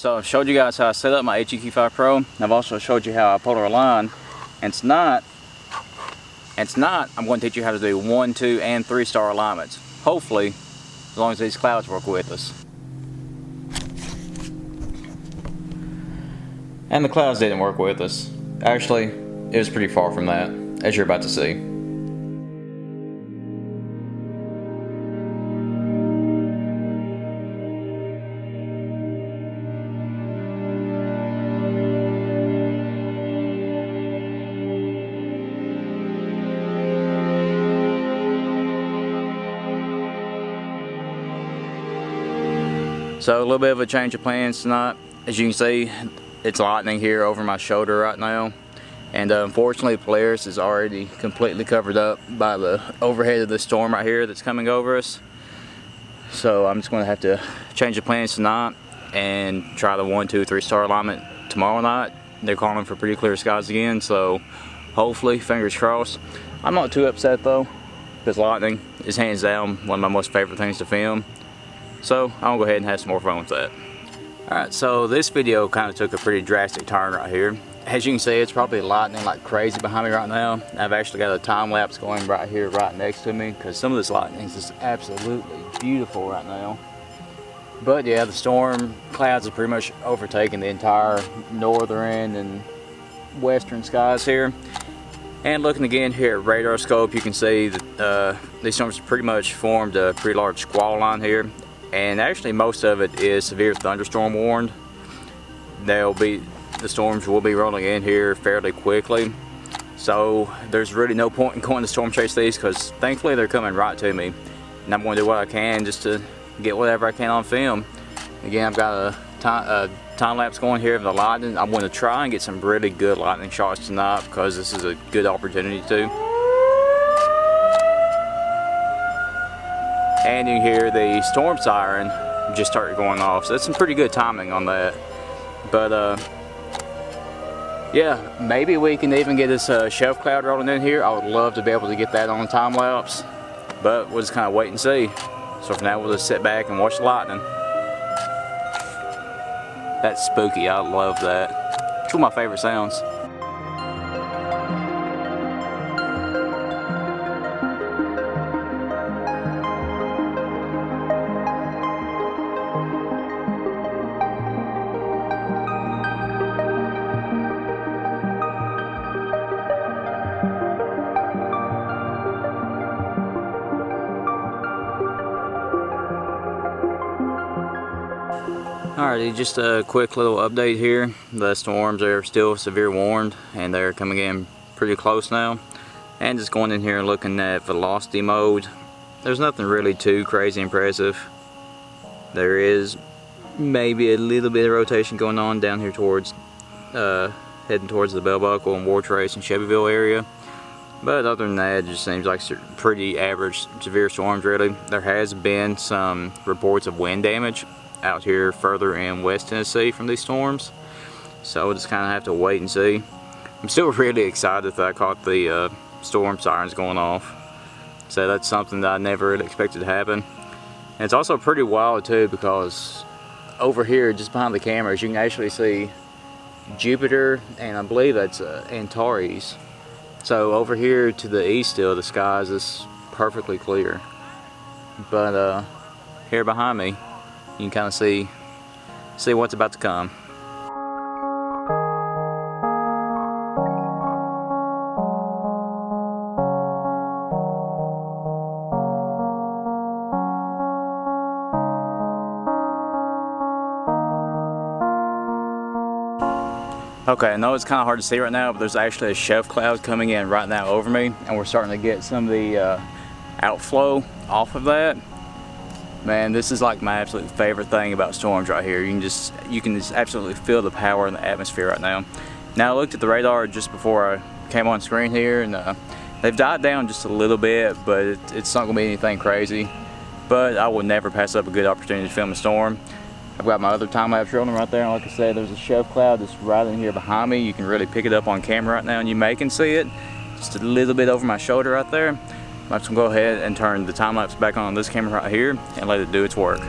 So I've showed you guys how I set up my HEQ5 Pro, and I've also showed you how I polar align. And tonight, I'm going to teach you how to do 1, 2, and 3 star alignments. Hopefully, as long as these clouds work with us. And the clouds didn't work with us. Actually, it was pretty far from that, as you're about to see. So a little bit of a change of plans tonight. As you can see, it's lightning here over my shoulder right now. And unfortunately, Polaris is already completely covered up by the overhead of the storm right here that's coming over us. So I'm just going to have to change the plans tonight and try the 1, 2, 3 star alignment tomorrow night. They're calling for pretty clear skies again, so hopefully, fingers crossed. I'm not too upset though, because lightning is hands down one of my most favorite things to film. So I'll go ahead and have some more fun with that. Alright, so this video kind of took a pretty drastic turn right here. As you can see, it's probably lightning like crazy behind me right now. I've actually got a time lapse going right here, right next to me, because some of this lightning is just absolutely beautiful right now. But yeah, the storm clouds are pretty much overtaking the entire northern and western skies here. And looking again here at radar scope, you can see that these storms pretty much formed a pretty large squall line here. And actually most of it is severe thunderstorm warned. The storms will be rolling in here fairly quickly. So there's really no point in going to storm chase these, because thankfully they're coming right to me. And I'm going to do what I can just to get whatever I can on film. Again, I've got a time lapse going here of the lightning. I'm going to try and get some really good lightning shots tonight, because this is a good opportunity to. And you hear the storm siren just started going off, so that's some pretty good timing on that. But yeah, maybe we can even get this shelf cloud rolling in here. I would love to be able to get that on time lapse, but we'll just kind of wait and see. So for now, we'll just sit back and watch the lightning. That's spooky. I love that. It's one of my favorite sounds. Alrighty, just a quick little update here. The storms are still severe warned, and they're coming in pretty close now. And just going in here and looking at velocity mode, there's nothing really too crazy impressive. There is maybe a little bit of rotation going on down here towards heading towards the Bell Buckle and War Trace and Shelbyville area. But other than that, it just seems like pretty average severe storms really. There has been some reports of wind damage out here further in West Tennessee from these storms, so we'll just kind of have to wait and see. I'm still really excited that I caught the storm sirens going off, so that's something that I never really expected to happen. And it's also pretty wild too, because over here just behind the cameras you can actually see Jupiter, and I believe that's Antares. So over here to the east still, the skies is perfectly clear, but here behind me you can kind of see what's about to come. Okay, I know it's kind of hard to see right now, but there's actually a shelf cloud coming in right now over me, and we're starting to get some of the outflow off of that. Man, this is like my absolute favorite thing about storms right here. You can just absolutely feel the power in the atmosphere right now. Now I looked at the radar just before I came on screen here, and they've died down just a little bit, but it's not gonna be anything crazy. But I will never pass up a good opportunity to film a storm. I've got my other time lapse rolling right there, and like I said, there's a shelf cloud that's right in here behind me. You can really pick it up on camera right now, and you may can see it just a little bit over my shoulder right there. I'm just gonna go ahead and turn the time lapse back on this camera right here and let it do its work.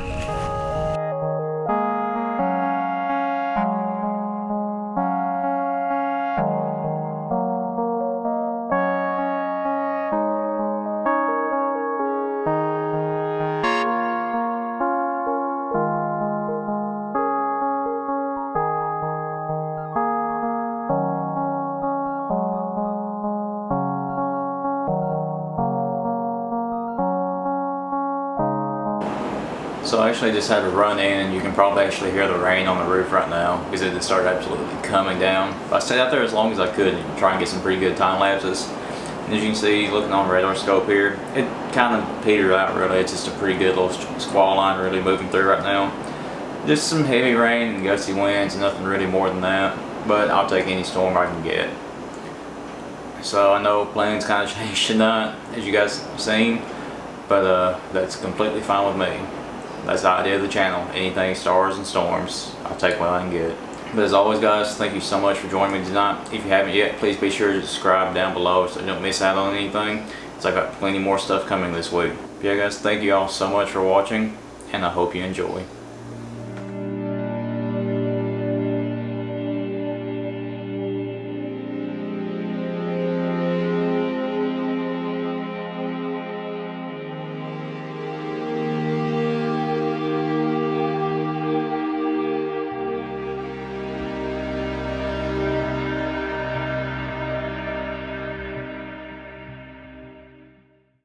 So I actually just had to run in. You can probably actually hear the rain on the roof right now because it just started absolutely coming down. But I stayed out there as long as I could and try and get some pretty good time lapses. And as you can see, looking on the radar scope here, it kind of petered out really. It's just a pretty good little squall line really moving through right now. Just some heavy rain and gusty winds, nothing really more than that. But I'll take any storm I can get. So I know plans kind of changed tonight, as you guys have seen. But that's completely fine with me. That's the idea of the channel. Anything stars and storms, I'll take what I can get. But as always guys, thank you so much for joining me tonight. If you haven't yet, please be sure to subscribe down below so you don't miss out on anything. So I've got plenty more stuff coming this week. But yeah guys, thank you all so much for watching, and I hope you enjoy.